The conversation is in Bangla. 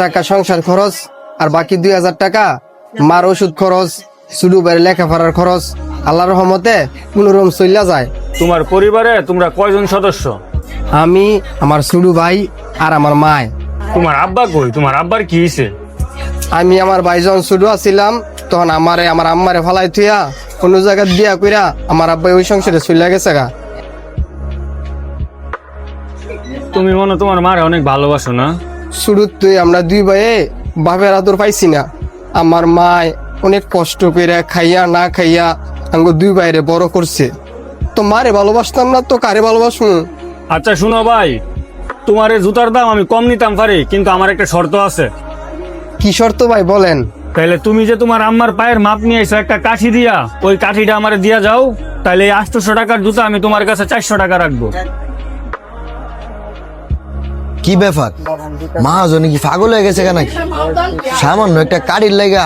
টাকা সংসার খরচ, আর বাকি 2,000 টাকা মার ওষুধ খরচ, শুধু বাইরে লেখাপড়ার খরচ। আল্লাহর রহমতে কোনোরকম চইলা যায়। তোমার পরিবারে তোমরা কয়জন সদস্য? আমি, আমার ছোট ভাই আর আমার মায়। তোমার আব্বা কই? তোমার আব্বার কি হয়েছে? আমি আমার ভাই যখন ছোট আছিলাম তখন আমার আম্মারে ফালাই থুয়া কোন জায়গা বিয়া কইরা আমার আব্বাই ওই সংসারে চইলা গেছে গা। তুমি মনে হয় তোমার মারে অনেক ভালোবাসো না? শুরুত তুই আমরা 2 ভাইয়ে বাপের আদর পাইছি না। আমার মায় অনেক কষ্ট করে খাইয়া না খাইয়া আঙ্গ 2 ভাইরে বড় করছে। তো মারে ভালোবাসতাম না তো কারে ভালোবাসবো? আচ্ছা শুনো ভাই, তোমার এই জুতার দাম আমি কম নিতাম পারি, কিন্তু আমার একটা শর্ত আছে। কি শর্ত ভাই বলেন? তাইলে তুমি যে তোমার আম্মার পায়ের মাপ নিয়ে এসো একটা কাঠি দিয়া, ওই কাঠিটা আমারে দিয়া যাও। তাইলে এই 800 টাকার জুতা আমি তোমার কাছে 400 টাকা রাখবো। কি ব্যাপার, মহাজনী কি পাগল হয়ে গেছে নাকি? সামান্য একটা কাঠির লাগা